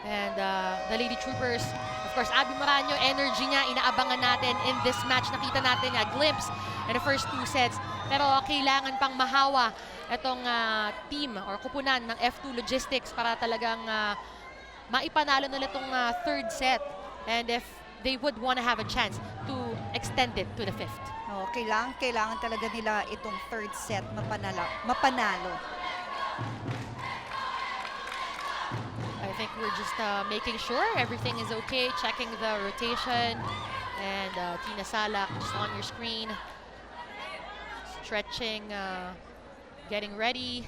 And the Lady Troopers, of course, Abby Maraño, energy niya, inaabangan natin in this match. Nakita natin a glimpse in the first 2 sets. Pero kailangan pang mahawa itong team or kupunan ng F2 Logistics para talagang maipanalo nila itong 3rd set. And if they would want to have a chance to extend it to the 5th. Oh, kailangan talaga nila itong 3rd set mapanalo. I think we're just making sure everything is okay, checking the rotation. And Tina Salak just on your screen. Stretching, getting ready.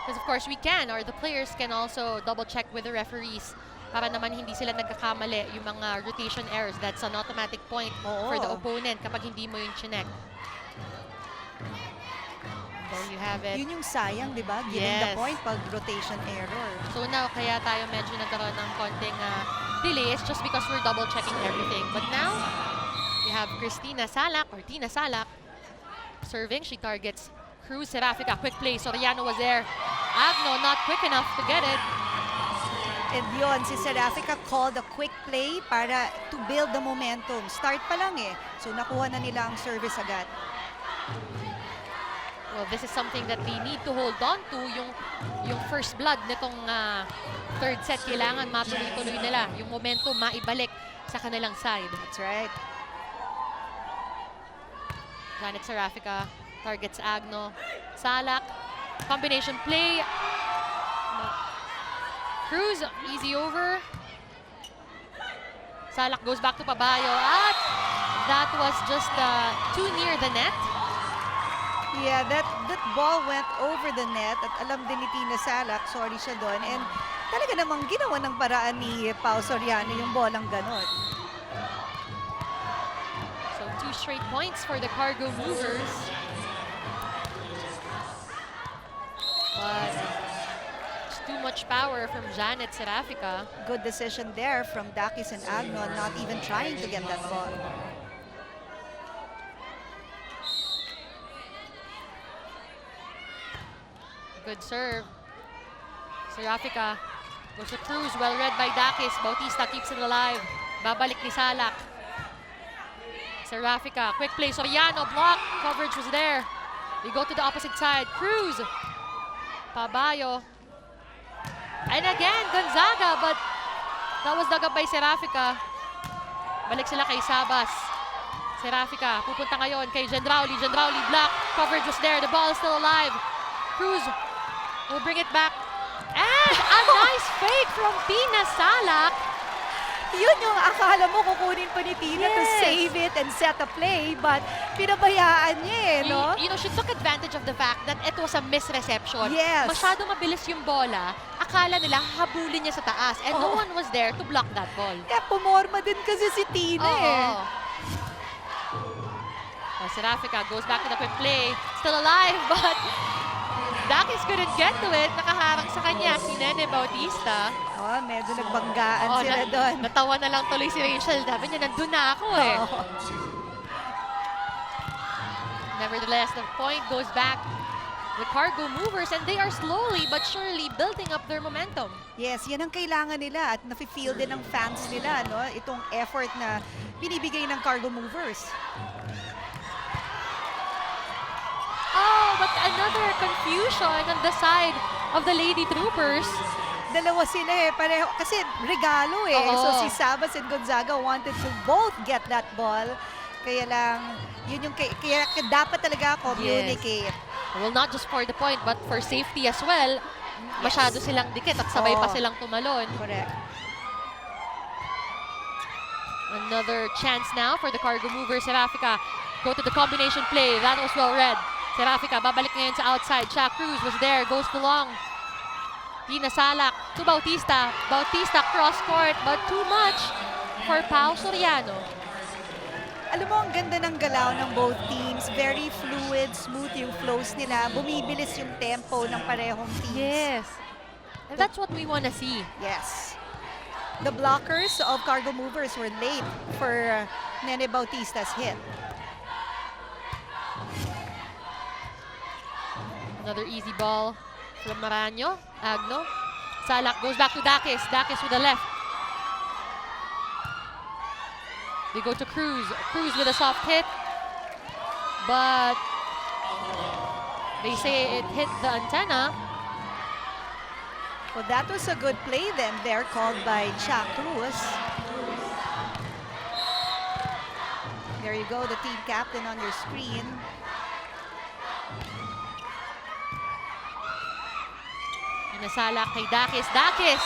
Because of course we can, or the players can also double check with the referees para naman hindi sila nagkakamali yung mga rotation errors. That's an automatic point for the opponent kapag hindi mo yung chinek. There you have it. Yun yung sayang, di ba? Giving the point pag rotation error. So now, kaya tayo medyo nagkaroon ng konting delays just because we're double checking everything. But now, we have Christina Salak or Tina Salak serving. She targets Cruz Serafica. Quick play. Soriano was there. Agno not quick enough to get it. And yun, si Serafica called a quick play para to build the momentum. Start pa lang eh. So nakuha na nila ang service agad. Well, this is something that they need to hold on to. Yung first blood nitong 3rd set, kailangan matuloy-tuloy nila. Yung momentum maibalik sa kanilang side. That's right. Janet Serafica targets Agno. Salak, combination play. Cruz, easy over. Salak goes back to Pabayo. At that was just too near the net. Yeah, that ball went over the net at alam din ni Tina Salak, sorry siya doon. And talaga namang ginawa ng paraan ni Pao Soriano yung bolang ganon. So 2 straight points for the Cargo Movers. But it's too much power from Janet Serafica. Good decision there from Dakis and Agno, not even trying to get that ball. Good serve. Serafica goes to Cruz. Well read by Dakis. Bautista keeps it alive. Babalik ni Salak. Serafica. Quick play. Soriano. Block. Coverage was there. We go to the opposite side. Cruz. Pabayo. And again, Gonzaga. But that was dug up by Serafica. Balik sila kay Sabas. Serafica. Pupunta ngayon kay Gendrauli. Gendrauli block. Coverage was there. The ball is still alive. Cruz will bring it back. And a nice fake from Tina Salak. Yun yung akala mo kukunin pa ni Tina to save it and set a play, but pinabayaan niya eh, no? You know, she took advantage of the fact that it was a misreception. Yes. Masyado mabilis yung bola. Akala nila habulin niya sa taas and no one was there to block that ball. Kaya pumorma din kasi si Tina eh. Serafica goes back to the quick play. Still alive, but Dakis couldn't get to it. Nakaharang sa kanya si Nene Bautista. Oh, medyo nagbanggaan sila doon. Natawa na lang tuloy si Rachel. Sabi niya, nandun na ako eh. Nevertheless, the point goes back the Cargo Movers and they are slowly but surely building up their momentum. Yes, yan ang kailangan nila at nafe-feel din ng fans nila, no? Itong effort na binibigay ng Cargo Movers. Oh, but another confusion on the side of the Lady Troopers. Dalawa sila eh, pareho. Kasi regalo eh. So si Sabas and Gonzaga wanted to both get that ball. Kaya lang, yun yung kaya dapat talaga communicate. Well, not just for the point, but for safety as well. Masyado silang dikit at sabay pa silang tumalon. Correct. Another chance now for the Cargo Movers. Serafica go to the combination play. That was well read. Serafica, babalik ngayon sa outside. Shaq Cruz was there, goes to long. Tina Salak to Bautista. Bautista cross court, but too much for Pao Soriano. Alam mo, ang ganda ng galaw ng both teams. Very fluid, smooth yung flows nila. Bumibilis yung tempo ng parehong teams. Yes. And that's what we want to see. Yes. The blockers of Cargo Movers were late for Nene Bautista's hit. Another easy ball from Maraño. Agno. Salak goes back to Dakis. Dakis with the left. They go to Cruz. Cruz with a soft hit. But they say it hit the antenna. Well, that was a good play then there called by Cha Cruz. There you go, the team captain on your screen. Pinasalak kay Dakis. Dakis!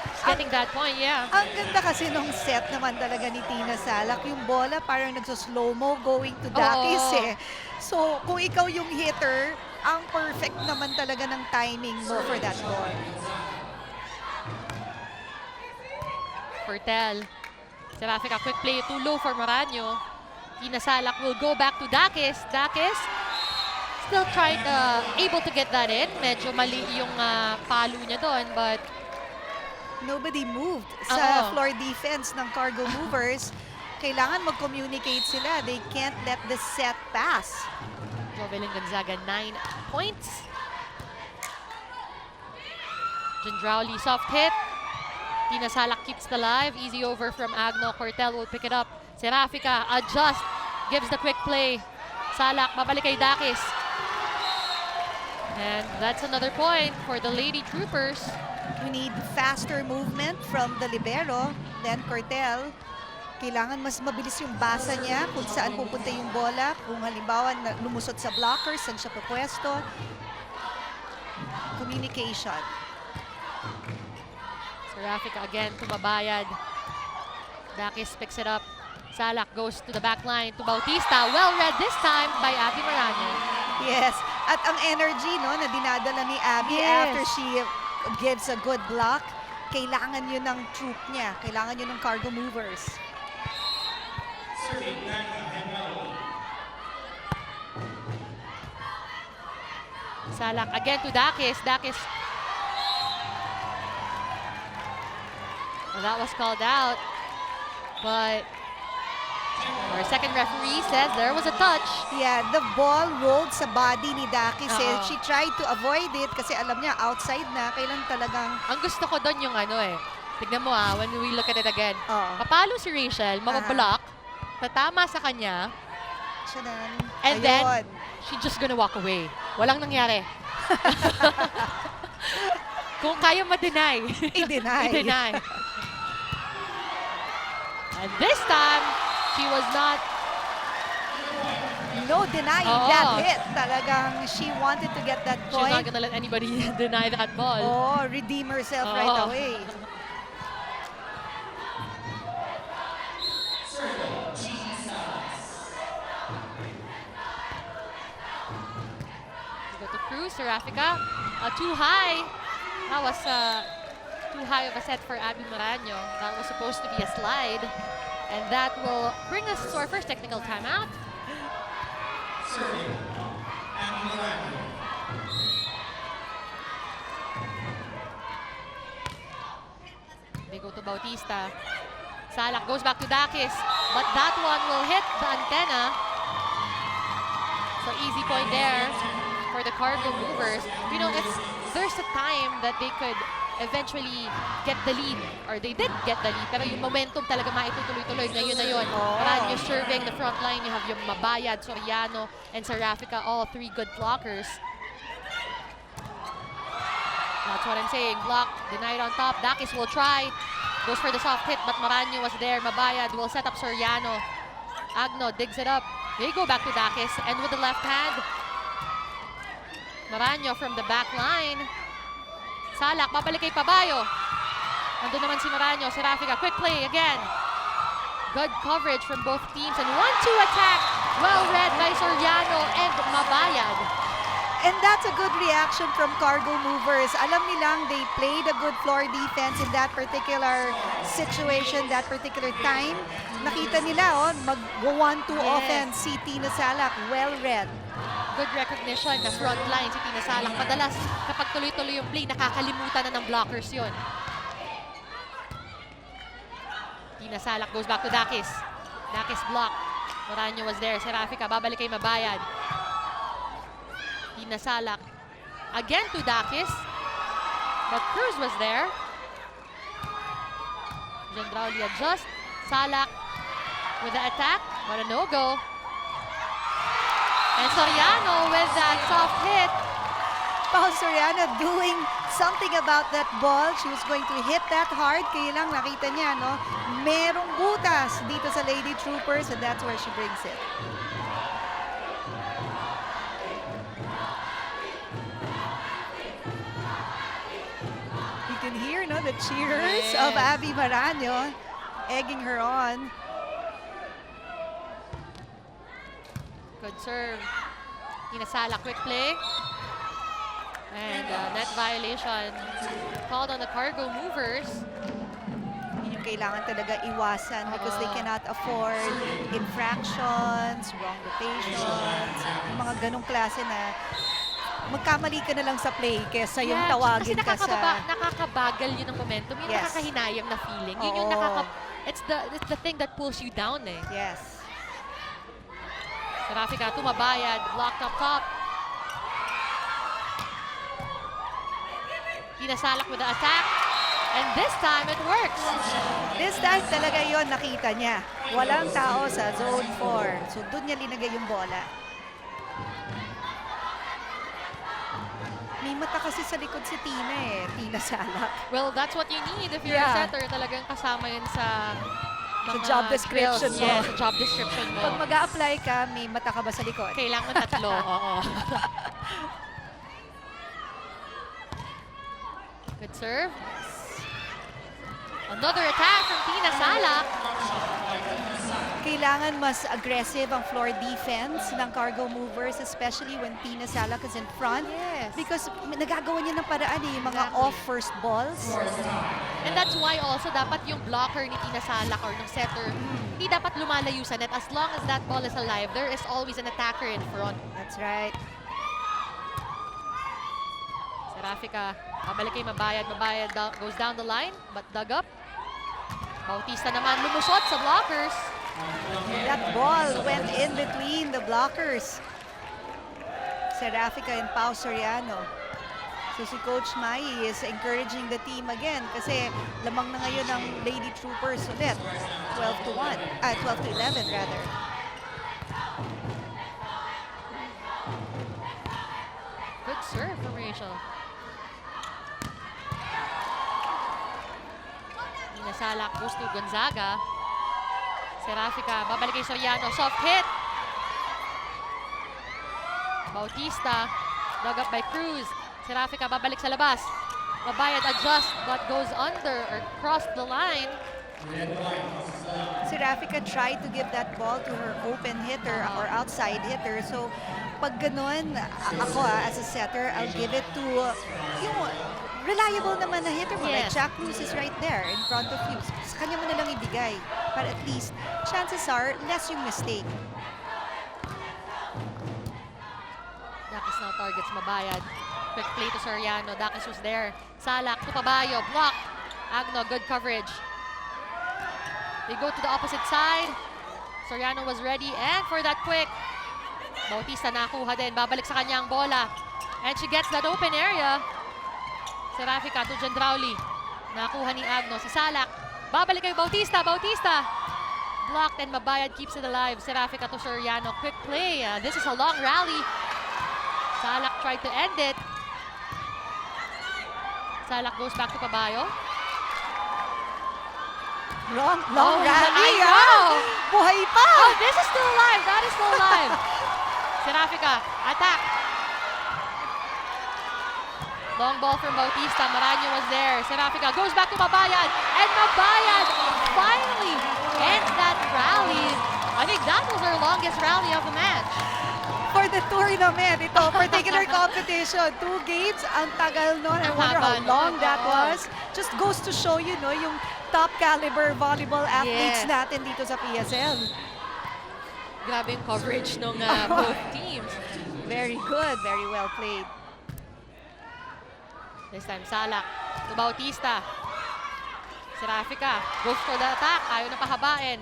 He's getting that point, yeah. Ang ganda kasi nung set naman talaga ni Tina Salak. Yung bola parang nagso-slow-mo going to Dakis Oo. eh. So, kung ikaw yung hitter, ang perfect naman talaga ng timing mo for that ball. Cortel. Serafica, quick play. Too low for Maranyo. Tina Salak will go back to Dakis. Dakis still able to get that in. Medyo mali yung palo niya doon, but Nobody moved sa Oo. floor defense ng Cargo Movers. Kailangan mag-communicate sila. They can't let the set pass. Jovelyn Gonzaga, 9 points. Jandrauli, soft hit. Tina Salak keeps the live. Easy over from Agno. Cortel will pick it up. Serafica, adjust. Gives the quick play. Salak, babalik kay Dakis. And that's another point for the Lady Troopers. We need faster movement from the libero. Then Cortel, kailangan mas mabilis yung basa niya kung saan pupunta yung bola. Kung halimbawa lumusot sa blockers, saan siya pupwesto. Communication. Serafica again, tumabayad. Dakis picks it up. Salak goes to the back line to Bautista. Well read this time by Abby Maranyo. Yes. At ang energy no, na dinadala ni Abby Yes. after she gives a good block, kailangan yun ng troop niya. Kailangan yun ng Cargo Movers. Salak again to Dakis. Dakis. Well, that was called out. But our second referee says there was a touch. Yeah, the ball rolled sa body ni Dakis. Oo. She tried to avoid it kasi alam niya outside na. Kailan talagang Ang gusto ko doon yung tignan mo when we look at it again. Oo. Papalo si Rachel, mabablock, tatama sa kanya, siya na. and then Ayun. she just gonna walk away. Walang nangyari. Kung kaya ma-deny. I-deny. I-deny. And this time, she was not. No denying Oo. that hit. Talagang she wanted to get that She's not point. gonna let anybody deny that ball. Oh, redeem herself right Oo. away. Go to Cruz, Serafica. Too high. That was too high of a set for Abby Maranyo. That was supposed to be a slide. And that will bring us to our first technical timeout. They go to Bautista. Salak goes back to Dakis. But that one will hit the antenna. So easy point there for the Cargo Movers. You know, there's a time that they could eventually get the lead, or they did get the lead, pero yung momentum talaga maitutuloy-tuloy. Ngayon na yun. Maranyo serving the front line. You have yung Mabayad, Soriano, and Serafica, all three good blockers. That's what I'm saying. Block, denied on top. Dakis will try. Goes for the soft hit, but Maranyo was there. Mabayad will set up Soriano. Agno digs it up. They go back to Dakis, and with the left hand, Maranyo from the back line. Salak, babalik kay Pabayo. Nandun naman si Maranyo. Serafica, quick play again. Good coverage from both teams, and 1-2 attack. Well read by Soriano and Mabayad. And that's a good reaction from Cargo Movers. Alam nilang they played a good floor defense in that particular situation, that particular time. Nakita nila, mag-1-2 offense si Tina Salak. Well read. Good recognition na front line si Tina Salak. Madalas, kapag tuloy-tuloy yung play, nakakalimutan na ng blockers yun. Tina Salak goes back to Dakis. Dakis block. Maranyo was there. Serafica, babalik kay Mabayad. Tina Salak again to Dakis. but Cruz was there. Gendrauli adjust. Salak with the attack, but a no-go. And Soriano with that soft hit. Pao Soriano doing something about that ball. She was going to hit that hard. Kaya lang nakita niya, no? Merong butas dito sa Lady Troopers, and that's where she brings it. You can hear, no, the cheers of Yes. Abby Maraño egging her on. Good serve. Inasala, quick play. And net violation called on the Cargo Movers. Yun yung kailangan talaga iwasan because they cannot afford infractions, wrong rotations, yung mga ganong klase na magkamali ka na lang sa play kesa yung Yeah, tawagin kasi ka sa... nakakabagal yun ng momentum. Yung Yes. nakakahinayang na feeling. Yun yung Oo. it's the thing that pulls you down eh. Yes. Serafika tumabayad, blocked up top. Pinasalak with the attack. And this time it works. This time talaga yon nakita niya. Walang tao sa zone 4. So doon niya linagay yung bola. May mata kasi sa likod si Tina eh. Tina Salak. Well, that's what you need if you're a Yeah. setter. Talagang kasama yun sa mga job description drills. mo. Yes, sa job description mo. Pag mag-a-apply ka, may mata ka ba sa likod? Kailangan tatlo, oo. Good serve. Another attack from Tina Salak. Kailangan mas aggressive ang floor defense ng Cargo Movers, especially when Tina Salak is in front. Yes. Because nagagawa niya ng paraan eh, yung mga Exactly. off first balls. And that's why also dapat yung blocker ni Tina Salak or ng setter, hindi dapat lumalayo sa net. As long as that ball is alive, there is always an attacker in front. That's right. Serafika, babalik kay Mabayad. Mabayad goes down the line, but dug up. Bautista naman lumusot sa blockers. That ball went in between the blockers. Serafika and Pao Soriano. So si Coach Mai is encouraging the team again kasi lamang na ngayon ng Lady Troopers ulit. 12 to 11 rather. Good serve from Rachel. Tina Salak goes to Gonzaga. Serafika, babalik kay Soriano. Soft hit. Bautista, dug up by Cruz. Serafika, babalik sa labas. Mabayad adjust, but goes under or crossed the line. Serafika tried to give that ball to her open hitter or outside hitter. So pag ganun, ako as a setter, I'll give it to yung reliable naman na hitter mo. Like Yes. Jack Cruz is right there in front of you. Sa kanya mo na lang ibigay. Para at least, chances are, less yung mistake. Dakis now targets Mabayad. Quick play to Soriano. Dakis was there. Salak to Pabayo. Block. Agno, good coverage. They go to the opposite side. Soriano was ready. And for that quick, Bautista nakuha din. Babalik sa kanya ang bola. And she gets that open area. Serafika to Gendrauli. Nakuha ni Agno. Si Salak. Babalik kay Bautista. Bautista. Blocked and Mabayad keeps it alive. Serafika to Soriano. Quick play. This is a long rally. Salak tried to end it. Salak goes back to Pabayo. Long Oh, rally, I know. Buhay pa! Oh, this is still alive. That is still alive. Serafika, attack. Long ball from Bautista. Maraño was there. Serafika goes back to Mabayad. And Mabayad finally ends that rally. I think that was her longest rally of the match. For the tournament, ito, particular competition. 2 games, ang tagal nun. I Ang wonder haba how long nun, that oo. was. Just goes to show you, no, yung top caliber volleyball athletes Yes. natin dito sa PSL. Grabe yung coverage ng both teams. Very good, very well played. This time, Salak to Bautista. Serafika goes for the attack. Ayaw na pahabain.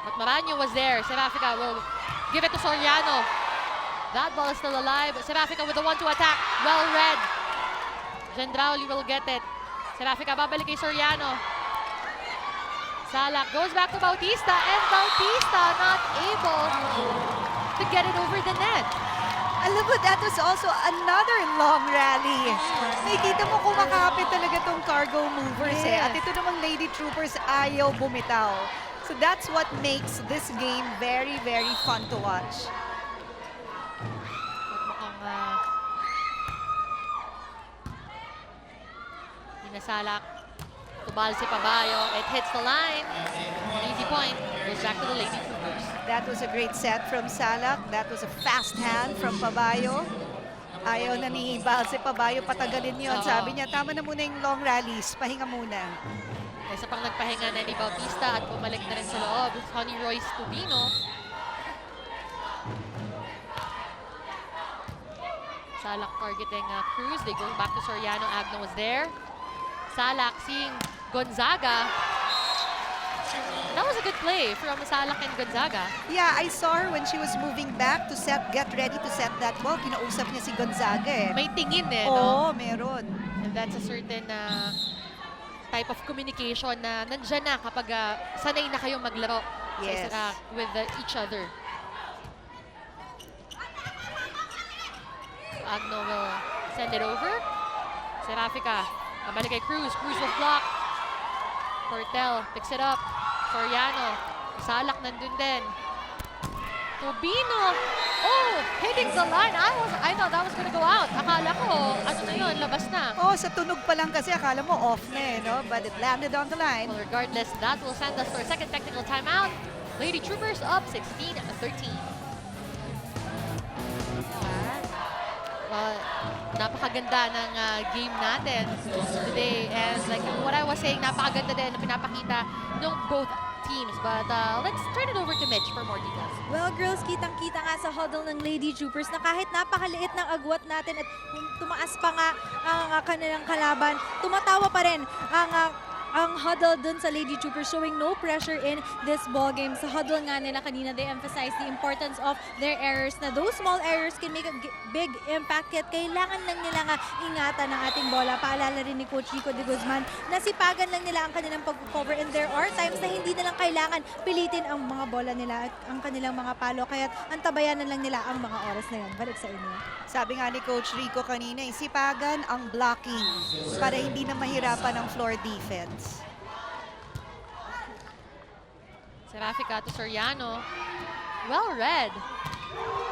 But Maraño was there. Serafika will give it to Soriano. That ball is still alive. Serafika with the 1-2 attack. Well read. Gendrauli will get it. Serafica babalik kay Soriano. Salak goes back to Bautista, and Bautista not able to get it over the net. Alam mo, that was also another long rally. Nakikita mo kumakapit talaga tong Cargo Movers eh. At ito namang Lady Troopers ayaw bumitaw. So that's what makes this game very, very fun to watch. At mukhang Salak. Tubal si Pabayo. It hits the line. Easy point. Goes back to the Lady Troopers. That was a great set from Salak. That was a fast hand from Pabayo. Ayaw na ni Bal si Pabayo patagalin yun. Sabi niya, tama na muna yung long rallies. Pahinga muna. Isa pang nagpahinga na ni Bautista at bumalik na rin sa loob. Honey Royce Tubino. Salak targeting Cruz. They go back to Soriano. Agno was there. Salak seeing Gonzaga. That was a good play from Salak and Gonzaga. Yeah, I saw her when she was moving back to get ready to set that ball. Kinausap niya si Gonzaga eh. May tingin eh, Oo, no? meron. And that's a certain type of communication na nandyan na kapag sanay na kayong maglaro Yes. with each other. Agno will send it over. Serafica. Pabalik kay Cruz. Cruz will block. Portel picks it up. Soriano. Salak nandun din. Tubino. Oh, hitting the line. I thought that was gonna go out. Akala ko, ano na yun, labas na. Oh, sa tunog pa lang kasi akala mo off na eh, no? But it landed on the line. Well, regardless, that will send us for a second technical timeout. Lady Troopers up 16-13. Well, napakaganda ng game natin today. And like what I was saying, napakaganda din na pinapakita ng both teams. But let's turn it over to Mitch for more details. Well, girls, kitang-kita nga sa huddle ng Lady Troopers na kahit napakaliit ng agwat natin at tumaas pa nga ang kanilang kalaban, tumatawa pa rin ang huddle dun sa Lady Troopers, showing no pressure in this ball game. Sa huddle nga nila kanina, they emphasize the importance of their errors, na those small errors can make a big impact, kaya kailangan lang nila nga ingatan ng ating bola. Paalala rin ni Coach Rico de Guzman, nasipagan lang nila ang kanilang pag-cover, and there are times na hindi nilang kailangan pilitin ang mga bola nila at ang kanilang mga palo, kaya antabayanan lang nila ang mga oras na yan. Balik sa inyo. Sabi nga ni Coach Rico kanina, isipagan ang blocking para hindi na mahirapan ang floor defense. Serafica to Soriano. Well read.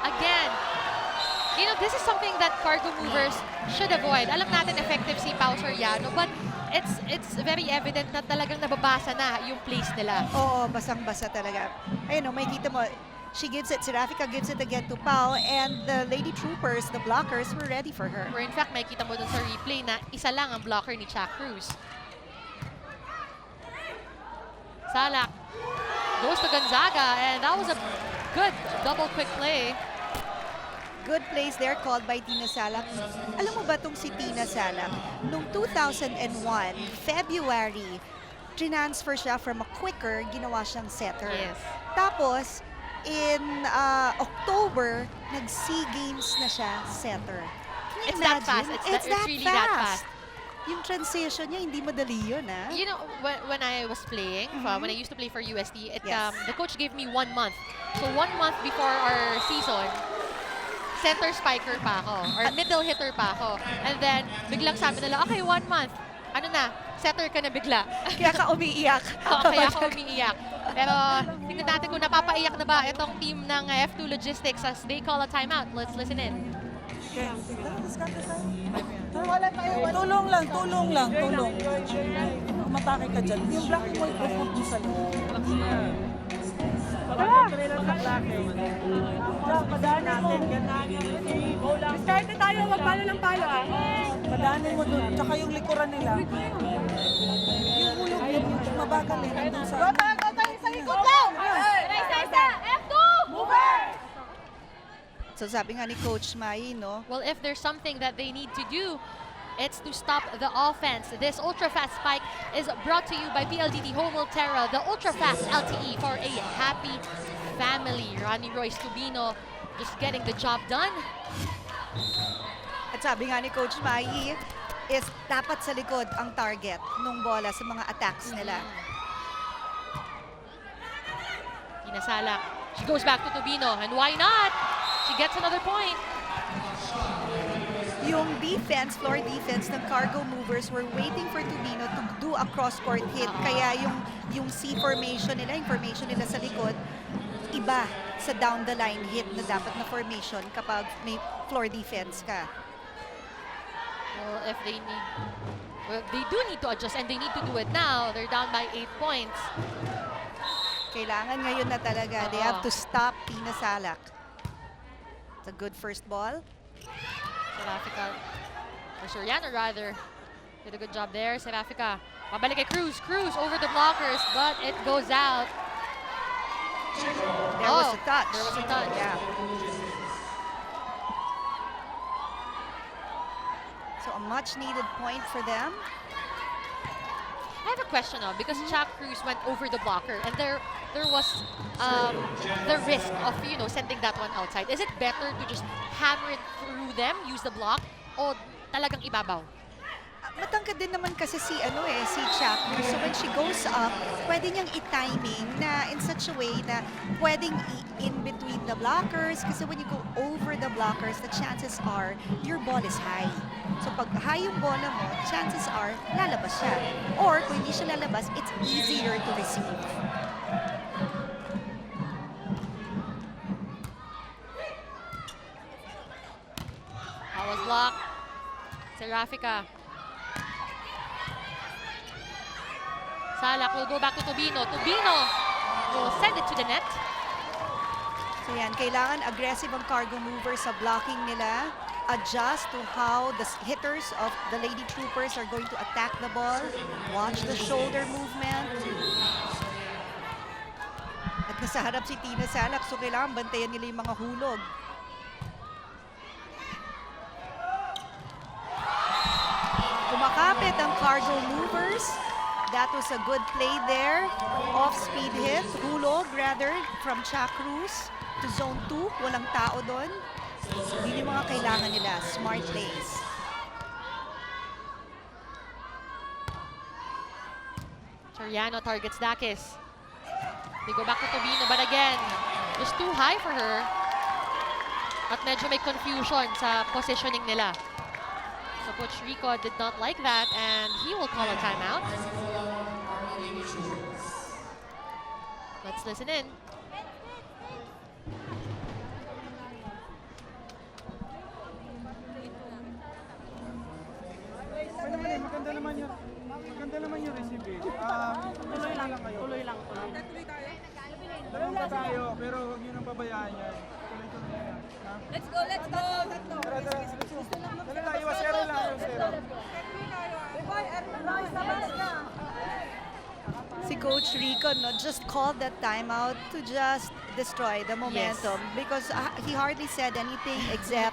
Again, you know, this is something that Cargo Movers should avoid. Alam natin effective si Pao Soriano, but it's very evident na talagang nababasa na yung plays nila. Oo, basang-basa talaga. Ayun, may kita mo, she gives it, Serafica gives it again to Pao, and the Lady Troopers, the blockers, were ready for her. Where in fact, makikita mo dun sa replay na isa lang ang blocker ni Chuck Cruz. Salak goes to Gonzaga, and that was a good double quick play. Good plays there called by Tina Salak. Alam mo ba itong si Tina Salak? Noong 2001, February, transfer siya from a quicker, ginawa siyang setter. Yes. Tapos, in October, nag-SEA Games na siya setter. Can you It's that fast. imagine? It's really that fast. Yung transition niya, hindi madali yun, ah. You know, when I was playing, when I used to play for USD, Yes. the coach gave me 1 month. So 1 month before our season, center spiker pa ako, or middle hitter pa ako. And then, biglang sabi nila, okay, 1 month. Ano na, setter ka na bigla. Kaya ka umiiyak. Kaya ako umiiyak. Pero, tingnan natin kung napapaiyak na ba itong team ng F2 Logistics as they call a timeout. Let's listen in. Tulong lang. Matake ka dyan. Yung black mo, i-put mo sa loob. Padanin mo. Start na tayo, magpalo ng palo ah. Padanin mo dun, tsaka yung likuran nila. Yung ulog yun, yung mabagal eh. Nandun sa... Sa likod lang! Isa! F2! So sabi nga ni Coach Mai, no? Well, if there's something that they need to do, it's to stop the offense. This ultra-fast spike is brought to you by PLDT Home Ulterra, the ultra-fast LTE for a happy family. Ronnie Royce Tubino just getting the job done. At sabi nga ni Coach Mai, is dapat sa likod ang target nung bola sa mga attacks nila. Tina Salak. She goes back to Tubino. And why not? She gets another point. Yung defense, floor defense ng Cargo Movers were waiting for Tubino to do a cross-court hit. Kaya yung C formation nila, yung formation nila sa likod, iba sa down-the-line hit na dapat na formation kapag may floor defense ka. Well, if they need... Well, they do need to adjust and they need to do it now. They're down by 8 points. Kailangan ngayon na talaga. They have to stop Tina Salak. It's a good first ball. Serafica, or Soriano rather, did a good job there. Serafica, pabalik kay Cruz. Cruz over the blockers, but it goes out. There was a touch. There was a touch. Yeah. So a much needed point for them. I have a question now because Chuck Cruz went over the blocker and there was the risk of sending that one outside. Is it better to just hammer it through them, use the block, o talagang ibabaw? Matangkad din naman kasi si Chuck. So when she goes up, pwede niyang i-timing na in such a way na pwedeng in between the blockers kasi when you go over the blockers, the chances are your ball is high. So pag high yung bola mo, chances are lalabas siya. Or kung hindi siya lalabas, it's easier to receive. That was blocked. Serafica. Salak will go back to Tubino. Tubino will send it to the net. So yan, kailangan aggressive ang Cargo Movers sa blocking nila. Adjust to how the hitters of the Lady Troopers are going to attack the ball. Watch the shoulder movement. At nasa harap si Tina Salak, so kailangan bantayan nila yung mga hulog. Kumakapit ang Cargo Movers. That was a good play there. Off-speed hit, hulog rather, from Chuck Cruz to zone 2. Walang tao doon. Yun yung mga kailangan nila. Smart plays. Soriano targets Dakis. They go back to Tubino, but again, just too high for her. At medyo may confusion sa positioning nila. So Coach Rico did not like that and he will call a timeout. Let's listen in. Maganda naman yung receive. Tuloy lang kayo. Tuloy lang. Tuloy tayo, pero huwag nyo nang pabayaan yan. Tuloy na yan. Let's go! Dali lang, iwas zero lang yung zero. Si Coach Rico just called that timeout to just destroy the momentum because he hardly said anything except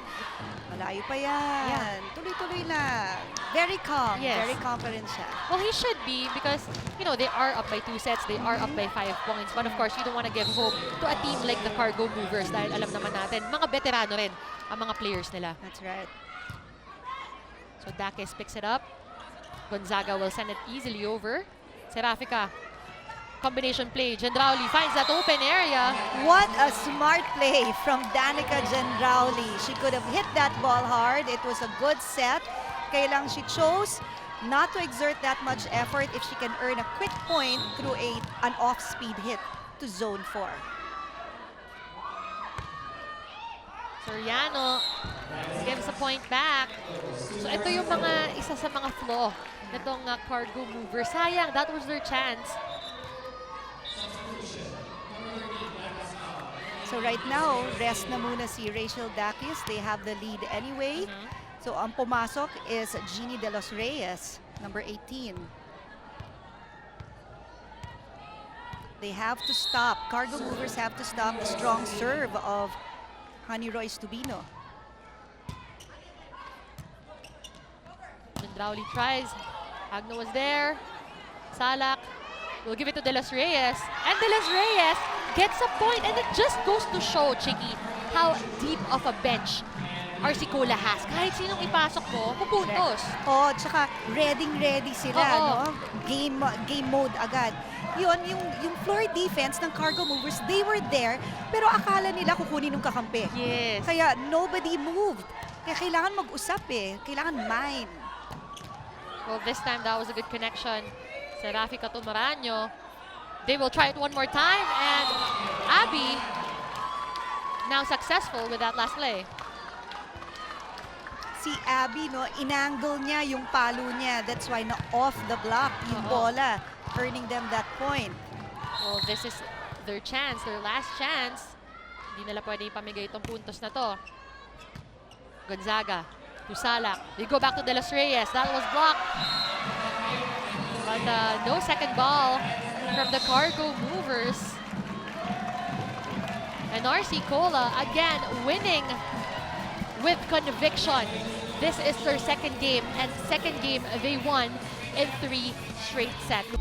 malayo pa yan. Tuloy-tuloy lang. Very calm. Yes. Very confident siya. Well, he should be because, they are up by 2 sets. They are up by 5 points. But of course, you don't want to give hope to a team like the Cargo Movers dahil alam naman natin, mga veterano rin ang mga players nila. That's right. So Dakis picks it up. Gonzaga will send it easily over. Serafica. Combination play. Gendrauli finds that open area. What a smart play from Danica Gendrauli. She could have hit that ball hard. It was a good set. Kaya lang she chose not to exert that much effort if she can earn a quick point through an off-speed hit to zone 4. Soriano gives a point back. So ito yung isa sa mga flaw nitong Cargo Mover. Sayang, that was their chance. So right now, rest na muna si Rachel Dakis. They have the lead anyway. So ang pumasok is Jeannie De Los Reyes, number 18. They have to stop. Cargo Movers have to stop the strong serve of Honey Royce Tubino. Gendrauli tries. Agno was there. Salak will give it to De Los Reyes. And De Los Reyes gets a point. And it just goes to show, Chicky, how deep of a bench RC Cola has. Kahit sinong ipasok mo, pupuntos. Oh, tsaka ready sila, Oo. no? Game mode agad. Yun, yung floor defense ng Cargo Movers, they were there, pero akala nila kukunin ng kakampi. Yes. Kaya nobody moved. Kaya kailangan mag-usap eh. Kailangan mine. Well, this time that was a good connection. Sa Rafi Katumaranyo. They will try it one more time, and Abby now successful with that last play. Si Abby, no, inangle niya yung palo niya. That's why na off the block yung bola, earning them that point. Well, this is their chance, their last chance. Hindi nila pwede ipamigay itong puntos na to. Gonzaga, Tusalak. They go back to De Los Reyes. That was blocked. But no second ball from the Cargo Movers. And RC Cola again winning with conviction. This is their second game, and second game they won in 3 straight sets.